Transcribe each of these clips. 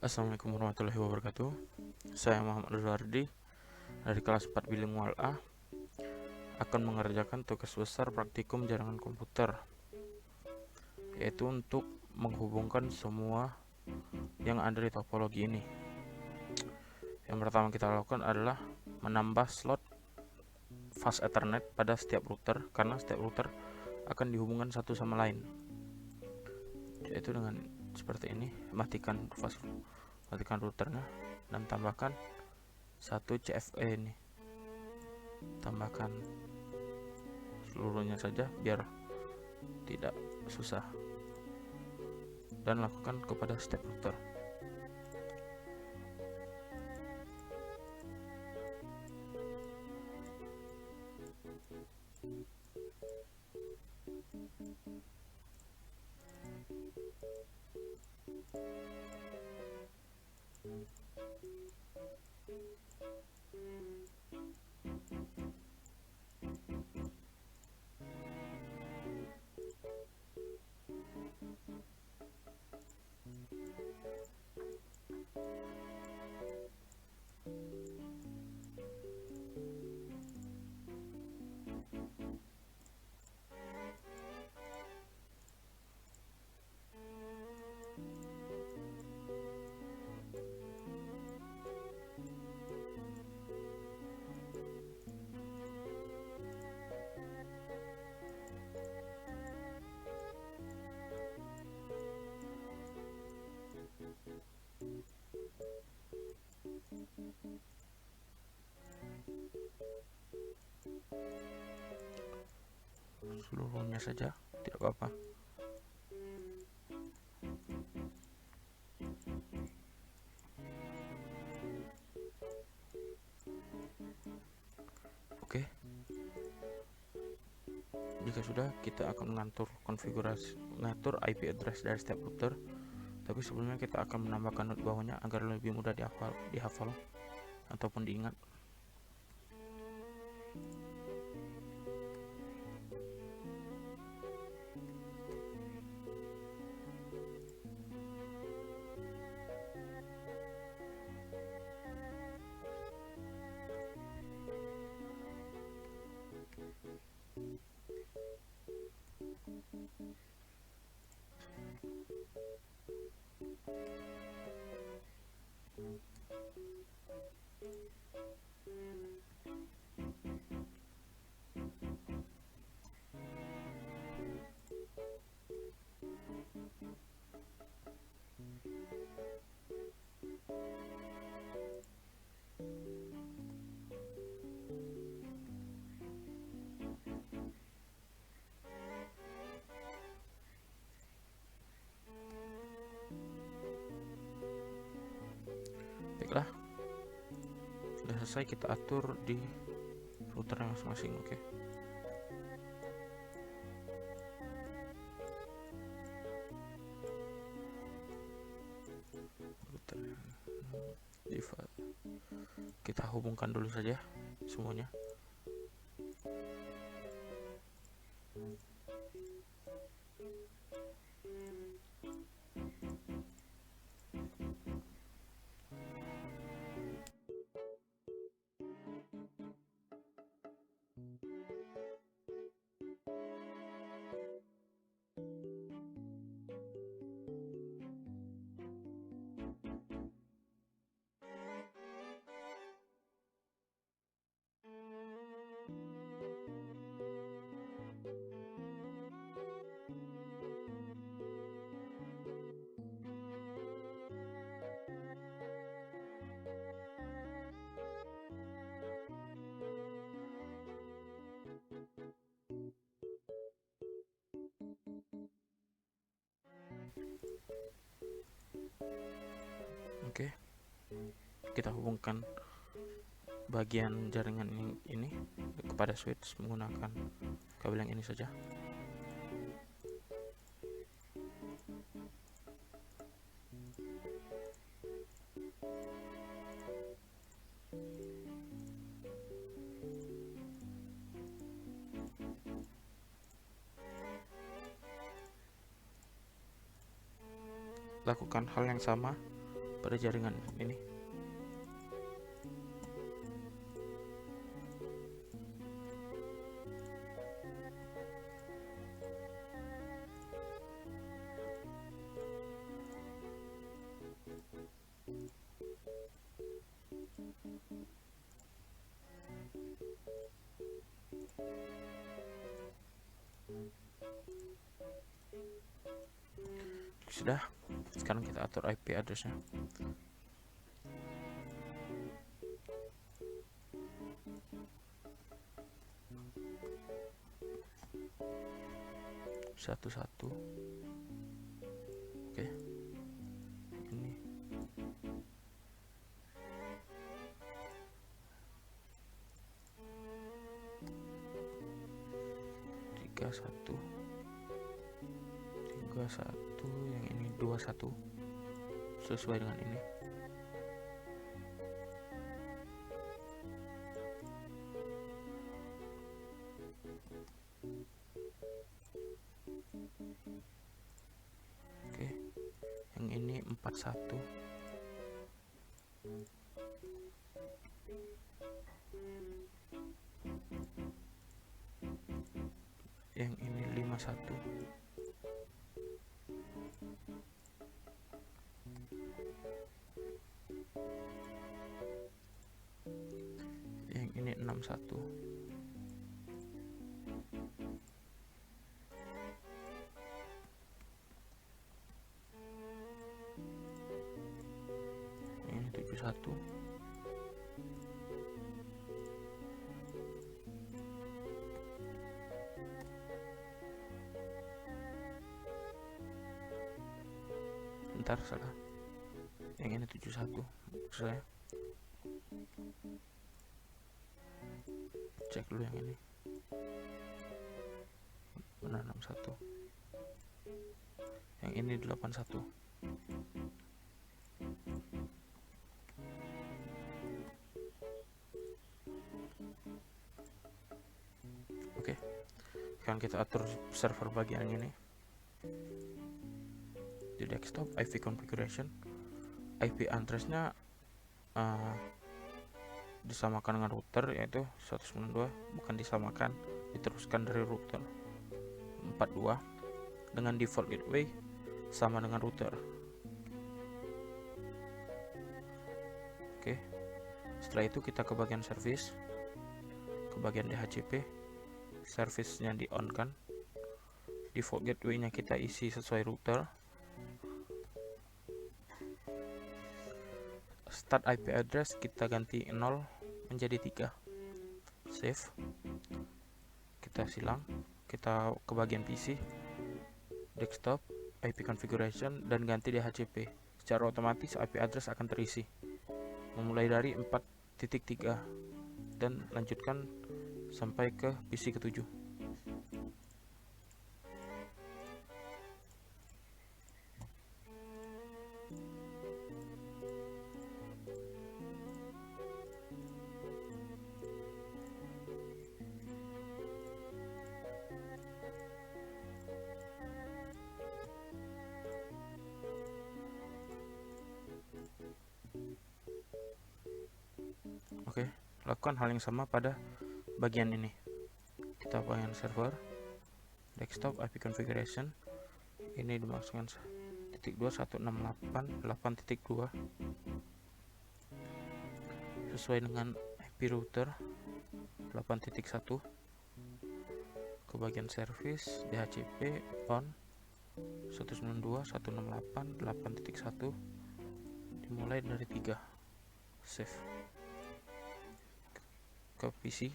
Assalamualaikum warahmatullahi wabarakatuh. Saya Muhammad Rizwardi dari kelas 4 Bilingual A akan mengerjakan tugas besar praktikum jaringan komputer, yaitu untuk menghubungkan semua yang ada di topologi ini. Yang pertama kita lakukan adalah menambah slot fast Ethernet pada setiap router, karena setiap router akan dihubungkan satu sama lain, yaitu dengan seperti ini. Matikan routernya dan tambahkan satu CFE ini, tambahkan seluruhnya saja biar tidak susah, dan lakukan kepada setiap router. Seluruhnya saja, tidak apa-apa. Oke, jika sudah, kita akan mengatur IP address dari setiap router. Tapi sebelumnya kita akan menambahkan not bawahnya agar lebih mudah dihafal ataupun diingat. Baiklah, sudah selesai, kita atur di router masing-masing. Oke. Router default kita hubungkan dulu saja semuanya. Oke, kita hubungkan bagian jaringan ini kepada switch menggunakan kabel yang ini saja. Lakukan hal yang sama pada jaringan ini. Sudah, sekarang kita atur IP addressnya. Satu. Oke. Ini. Tiga satu, yang ini 21, sesuai dengan ini. Oke, yang ini 41. Yang ini 51. Yang ini 61. Ini 71. Bentar, salah. Yang ini 71. Saya cek dulu yang ini. Benar 61. Yang ini 81. Oke. Sekarang kita atur server bagian ini. Di desktop IP configuration, IP address-nya disamakan dengan router, yaitu 192, bukan disamakan, diteruskan dari router 42 dengan default gateway sama dengan router. Oke, setelah itu kita ke bagian service, ke bagian DHCP, service-nya di on kan, default gateway-nya kita isi sesuai router. Start IP address kita ganti 0 menjadi 3. Save. Kita silang, kita ke bagian PC, desktop, IP configuration, dan ganti DHCP. Secara otomatis IP address akan terisi memulai dari 4.3 dan lanjutkan sampai ke PC ke-7. Oke, lakukan hal yang sama pada bagian ini. Kita bagian server, desktop, IP configuration. Ini dimaksudkan 1.2.168.8.2 sesuai dengan IP router 8.1. Ke bagian service, DHCP on 192.168.8.1 dimulai dari 3. Save. Ke PC,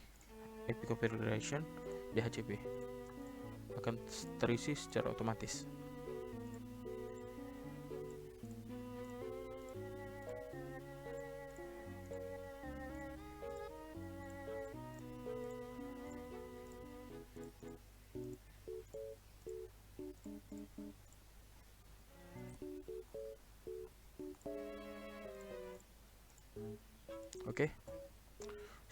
IP configuration, DHCP akan terisi secara otomatis. Oke,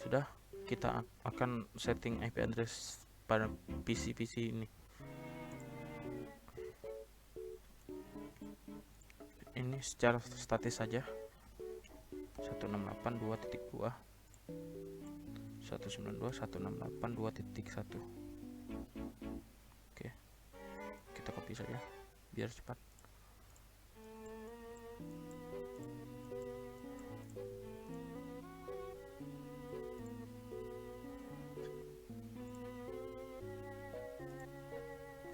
sudah. Kita akan setting IP address pada PC ini. Ini secara statis saja. 168.2.2 192.168.2.1. Oke, kita copy saja biar cepat.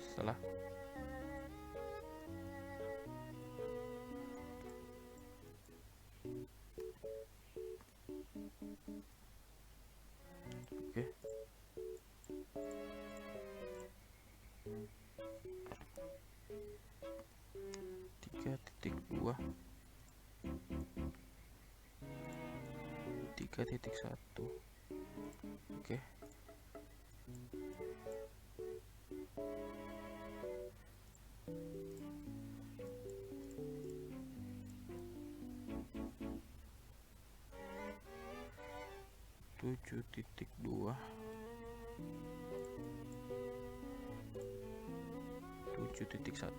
Setelah oke, tiga titik dua 3.1. Oke, tujuh titik dua 7.1.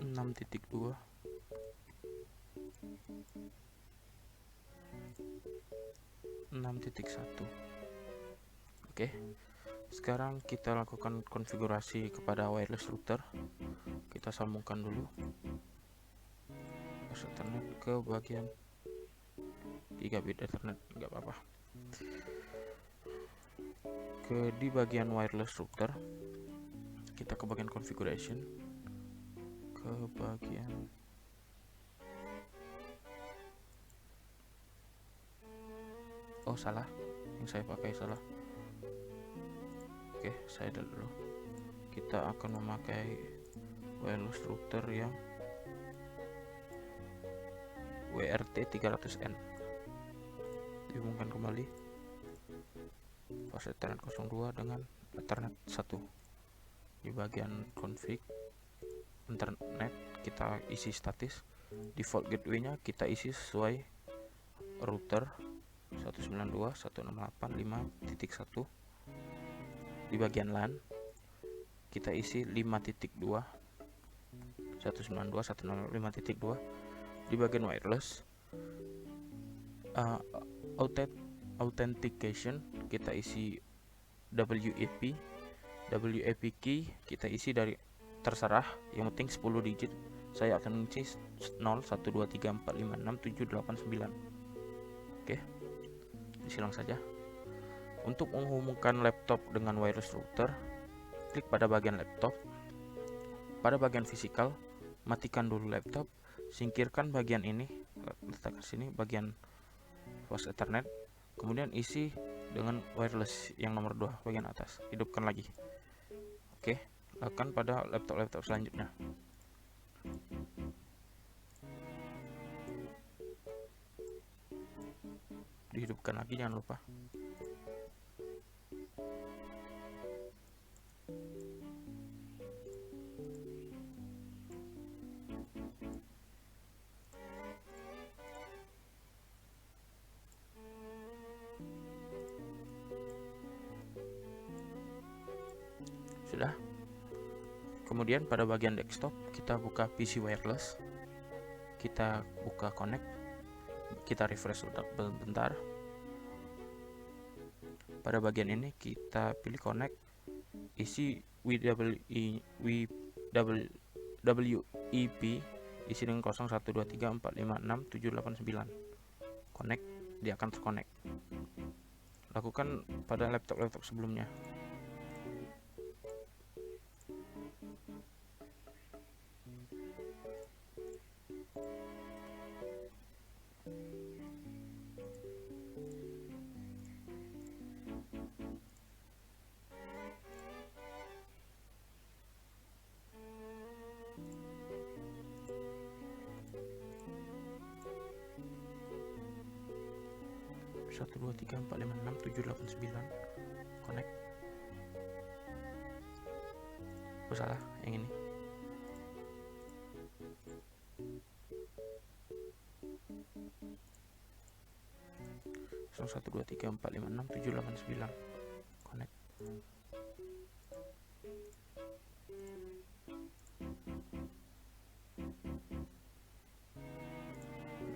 Enam titik dua 6.1. Oke, sekarang kita lakukan konfigurasi kepada wireless router. Kita sambungkan dulu Ethernet ke bagian gigabit Ethernet, nggak apa-apa. Di bagian wireless router, kita ke bagian configuration, ke bagian salah, yang saya pakai salah. Oke, saya dulu. Kita akan memakai wireless router yang WRT 300N. Dihubungkan kembali pos Ethernet 02 dengan Ethernet 1. Di bagian config internet kita isi statis. Default gateway-nya kita isi sesuai router 192.168.5.1. Di bagian LAN kita isi 5.2 192.168.5.2. Di bagian wireless authentication kita isi WAP key kita isi dari terserah, yang penting 10 digit. Saya akan isi 01234567789. Oke, disilang saja. Untuk menghubungkan laptop dengan wireless router, klik pada bagian laptop. Pada bagian fisikal, matikan dulu laptop, singkirkan bagian ini, letakkan sini bagian pos Ethernet, kemudian isi dengan wireless yang nomor 2 bagian atas, hidupkan lagi. Oke, lakukan pada laptop selanjutnya. Dihidupkan lagi, jangan lupa. Sudah. Kemudian pada bagian desktop kita buka PC wireless, kita buka connect, kita refresh bentar. Pada bagian ini kita pilih connect, isi WEP, isi dengan 0123456789. Connect, dia akan terconnect. Lakukan pada laptop sebelumnya. Satu dua tiga empat lima enam tujuh delapan sembilan, connect. Salah, yang ini. 0123456789 connect.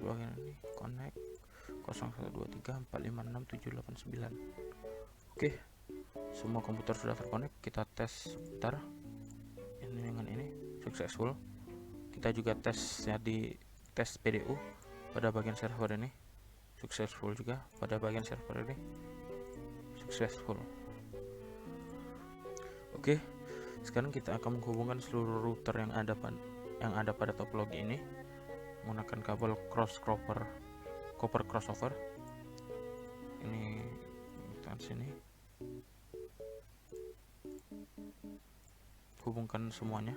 Bagian ini connect 0123456789. Oke, semua komputer sudah terkonek. Kita tes sebentar ini dengan ini successful. Kita juga tesnya di tes PDU pada bagian server ini successful juga, pada bagian server ini successful. Oke, sekarang kita akan menghubungkan seluruh router yang ada pada topologi ini menggunakan kabel copper crossover. Ini tekan sini, hubungkan semuanya.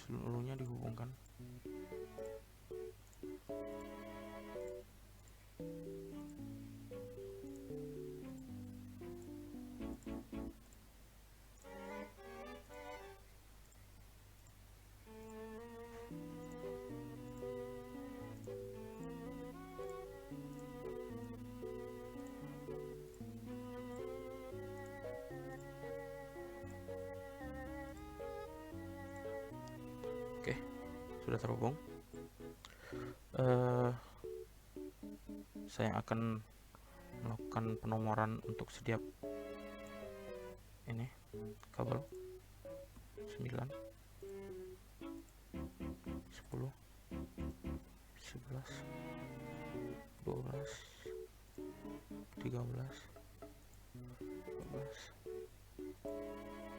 Seluruhnya dihubungkan. Oke, sudah terhubung. Saya akan melakukan penomoran untuk setiap ini kabel 9, 10, 11, 12, 13, 14,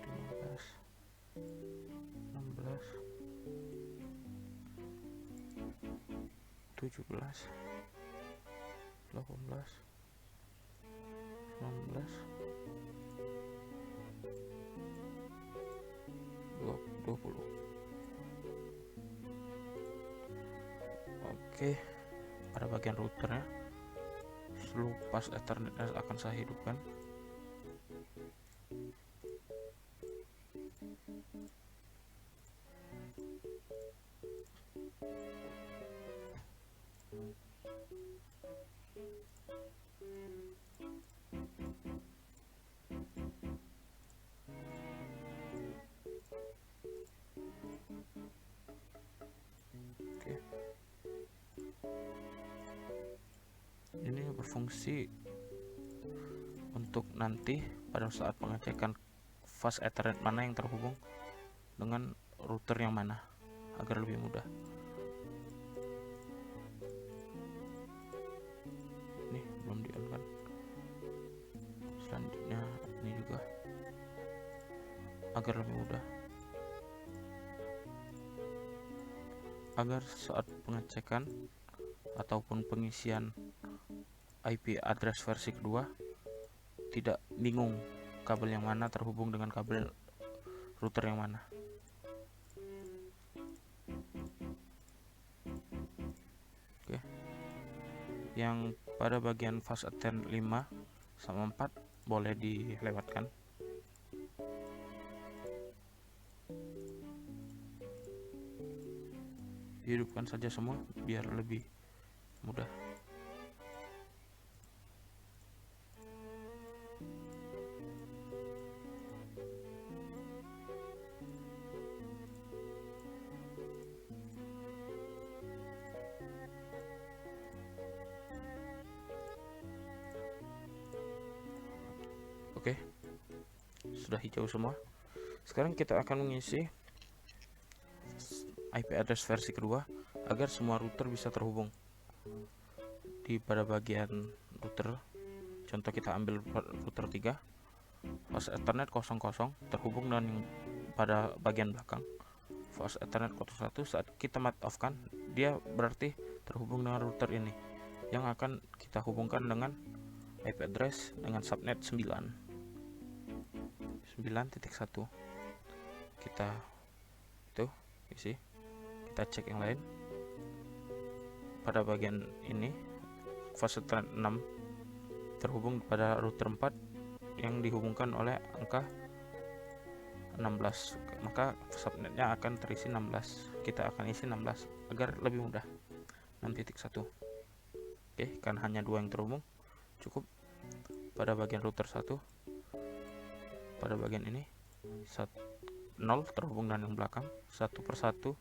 15, 16, 17, 18, 19, 20. Oke, pada bagian routernya seluruh pas Ethernet akan saya hidupkan. Oke, ini berfungsi untuk nanti pada saat pengecekan fast Ethernet mana yang terhubung dengan router yang mana agar lebih mudah. Ini belum di on kan. Selanjutnya ini juga agar lebih mudah, agar saat pengecekan ataupun pengisian IP address versi kedua tidak bingung kabel yang mana terhubung dengan kabel router yang mana. Oke, yang pada bagian fast Ethernet 5 sama 4 boleh dilewatkan. Dihidupkan saja semua biar lebih mudah. Oke, sudah hijau semua. Sekarang kita akan mengisi IP address versi kedua agar semua router bisa terhubung. Pada bagian router, contoh kita ambil router 3, fast Ethernet 00 terhubung dengan yang pada bagian belakang. Fast Ethernet 01 saat kita off-kan, dia berarti terhubung dengan router ini yang akan kita hubungkan dengan IP address dengan subnet 9.1. Kita isi, kita cek yang lain. Pada bagian ini fast Ethernet 6 terhubung pada router 4 yang dihubungkan oleh angka 16, maka subnetnya akan terisi 16. Kita akan isi 16 agar lebih mudah. 6.1. Oke, karena hanya 2 yang terhubung, cukup pada bagian router 1, pada bagian ini 0 terhubung dengan yang belakang, 1 per 1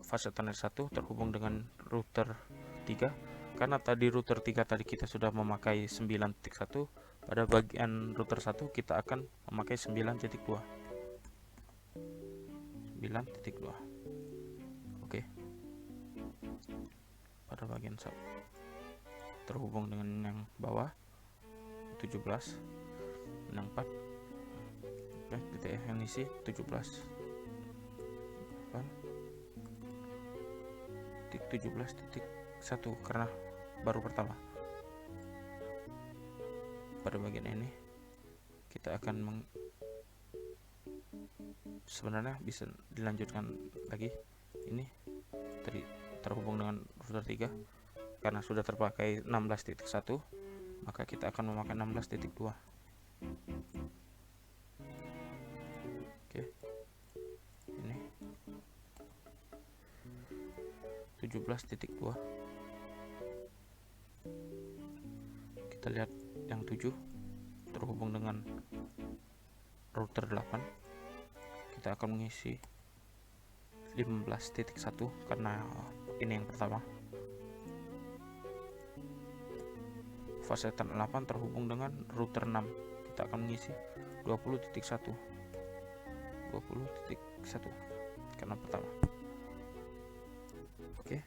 fase Ethernet 1 terhubung dengan router 3. Karena tadi router 3 tadi kita sudah memakai 9.1, pada bagian router 1 kita akan memakai 9.2. 9.2. Oke. Pada bagian sub terhubung dengan yang bawah 17 yang 4. Oke, kita akan isi 17. 17.1 karena baru pertama. Pada bagian ini kita akan sebenarnya bisa dilanjutkan lagi. Ini terhubung dengan router 3, karena sudah terpakai 16.1, maka kita akan memakai 16.2. Oke, ini 17.2. Kita lihat yang 7 terhubung dengan router 8. Kita akan mengisi 15.1 karena ini yang pertama. Fase Ethernet 8 terhubung dengan router 6. Kita akan mengisi 20.1. 20.1 karena pertama. Oke,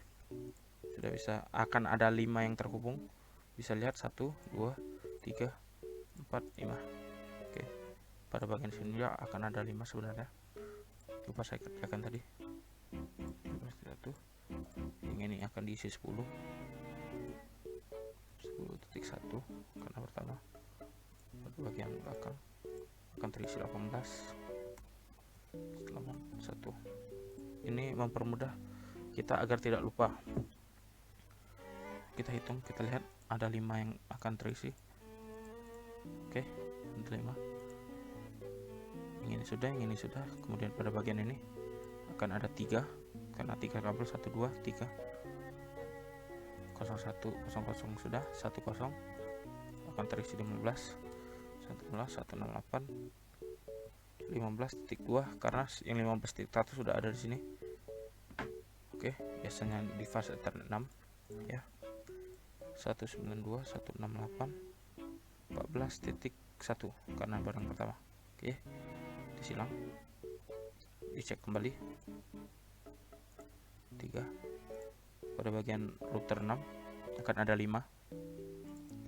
sudah bisa. Akan ada 5 yang terhubung. Bisa lihat 1, 2, 3, 4, 5. Oke, pada bagian sini juga akan ada 5 sebenarnya. Lupa saya kerjakan tadi. 1. Yang ini akan diisi 10. 10.1 karena pertama. Pada bagian belakang akan terisi 18. 1. Ini mempermudah kita agar tidak lupa. Kita hitung, kita lihat ada 5 yang akan terisi. Oke, ada 5. Yang ini sudah. Kemudian pada bagian ini akan ada 3, karena 3 kabel 1, 2, 3. 01, 00 sudah, 10 akan terisi 15, 108, 15.2 karena yang 15.1 sudah ada di sini. Oke, biasanya di fase Ethernet 6 ya. 192, 168, 14.1 karena barang pertama. Oke, disilang, dicek kembali. 3. Pada bagian router 6 akan ada 5.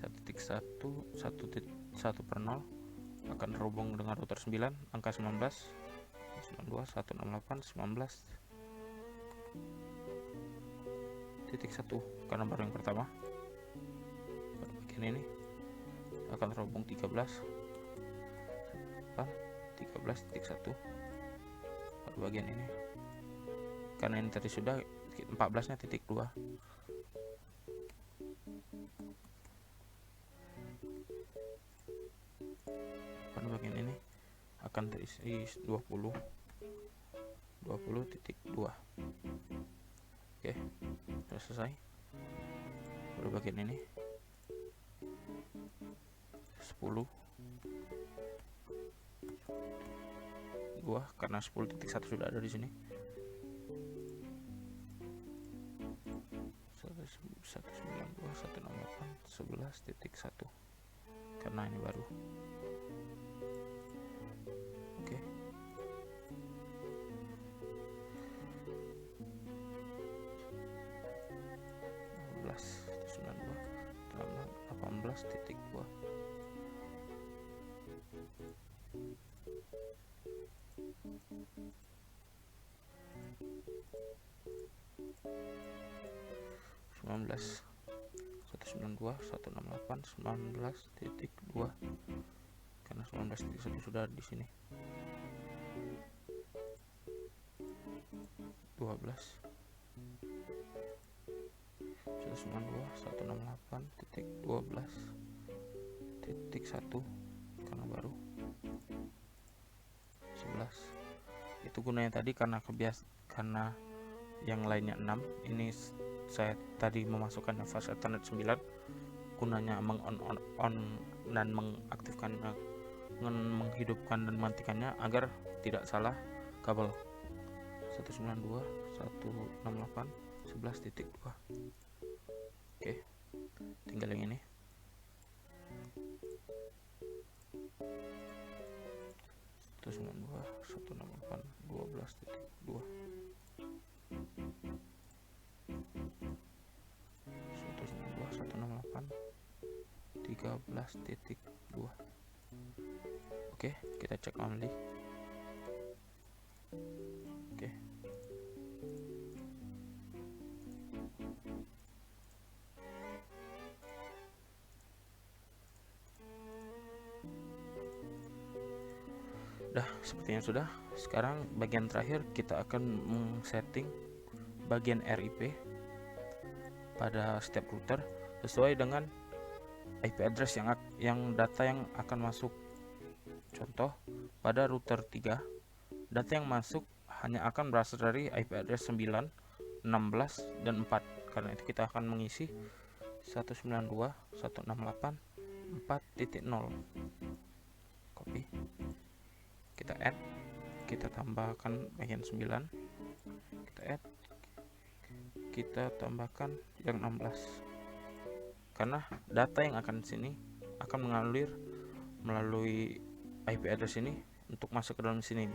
1.1 per 0 akan terhubung dengan router 9, angka 19, 92, 168, 19.1 karena baru yang pertama. Pada bagian ini akan terhubung 13, 13.1 pada bagian ini. Karena ini tadi sudah 14-nya titik 2. Pada bagian ini akan terisi 20.2. Oke, sudah selesai. Pada bagian ini 10 2 karena 10.1 sudah ada di sini. 192, 168, 11.1 karena ini baru. Oke. Belas 92, 18.2. Belas 192, 168, 19.2 karena 19.1 sudah di sini. 12 192.168.12.1 karena baru 11. Itu gunanya tadi karena karena yang lainnya 6, ini saya tadi memasukkan fase Ethernet 9, gunanya on dan mengaktifkan, menghidupkan dan mematikannya agar tidak salah kabel. 192.168.11.2. Oke, tinggal yang ini. 192.168.12.2. 192.168.13.2. Oke, kita cek only. Oke. Dah, sepertinya sudah. Sekarang bagian terakhir kita akan setting bagian RIP pada setiap router sesuai dengan IP address yang data yang akan masuk. Contoh, pada router 3, data yang masuk hanya akan berasal dari IP address 9, 16, dan 4. Karena itu kita akan mengisi 192.168.4.0. Copy. Kita add, kita tambahkan bagian 9, kita add, kita tambahkan yang 16, karena data yang akan sini akan mengalir melalui IP address ini untuk masuk ke dalam sini,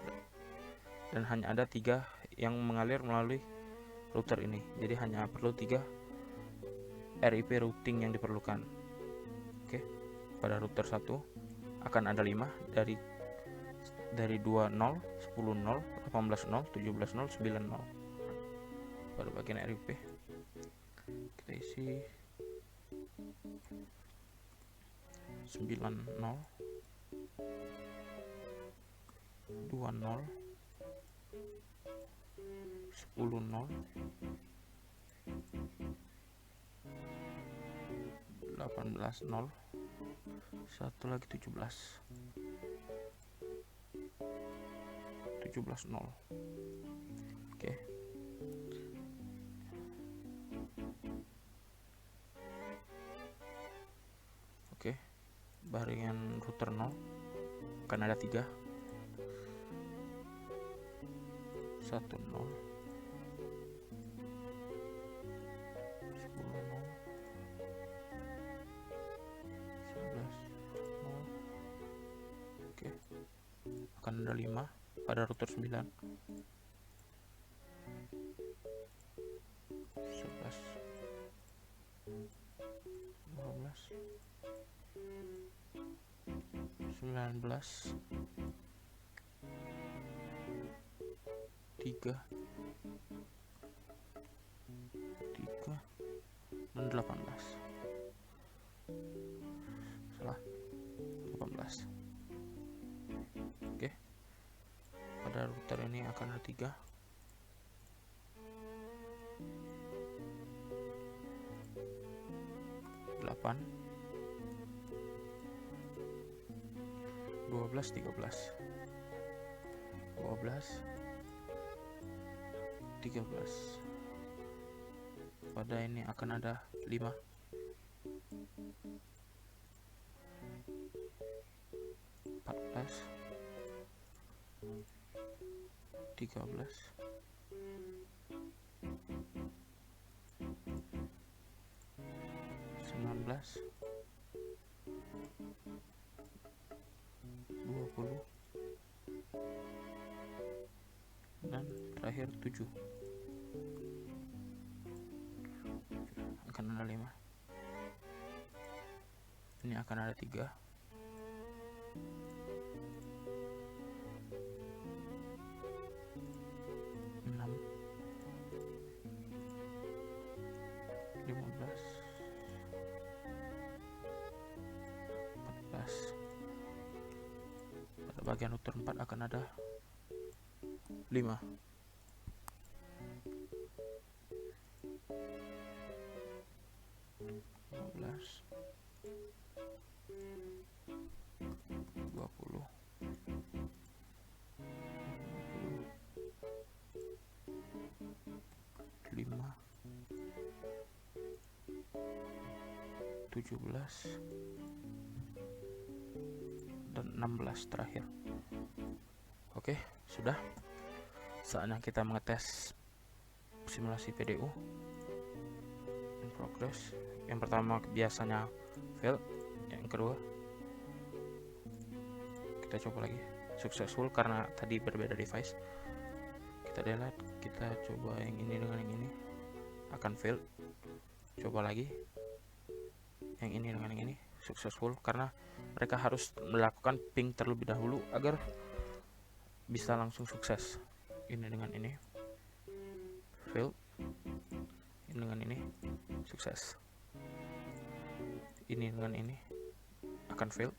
dan hanya ada 3 yang mengalir melalui router ini, jadi hanya perlu 3 RIP routing yang diperlukan. Oke, pada router 1 akan ada 5 dari 20, 10.0, 18.0, 17.0, 9.0. Pada bagian RIP kita isi 9.0, 20, 10.0, 18.0, satu lagi 17.0. Oke. Oke, bagian router 0 akan ada 3, 1.0, 10.0, 11.0. Oke, akan ada 5 pada router 9, 11, 12, 19, 3, dan 18. Salah, 18. Oke, pada router ini akan ada 3, 8, 12, 13, 12, 13. Pada ini akan ada 5, 14, 13, 19, 20, dan terakhir 7. Akan ada 5. Ini akan ada 3, 6, 15, 14. Pada bagian router 4 akan ada 5. 20, 5, 17, dan 16 terakhir. Oke, sudah. Saatnya kita mengetes simulasi PDU in progress. Yang pertama biasanya fail, yang kedua kita coba lagi successful karena tadi berbeda device. Kita delete, kita coba yang ini dengan yang ini, akan fail. Coba lagi yang ini dengan yang ini, successful karena mereka harus melakukan ping terlebih dahulu agar bisa langsung sukses. Ini dengan ini fail, ini dengan ini sukses, ini dengan ini akan fail.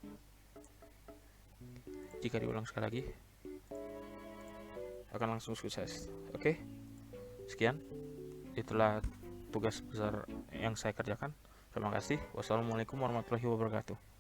Jika diulang sekali lagi akan langsung sukses. Oke, sekian, itulah tugas besar yang saya kerjakan. Terima kasih. Wassalamualaikum warahmatullahi wabarakatuh.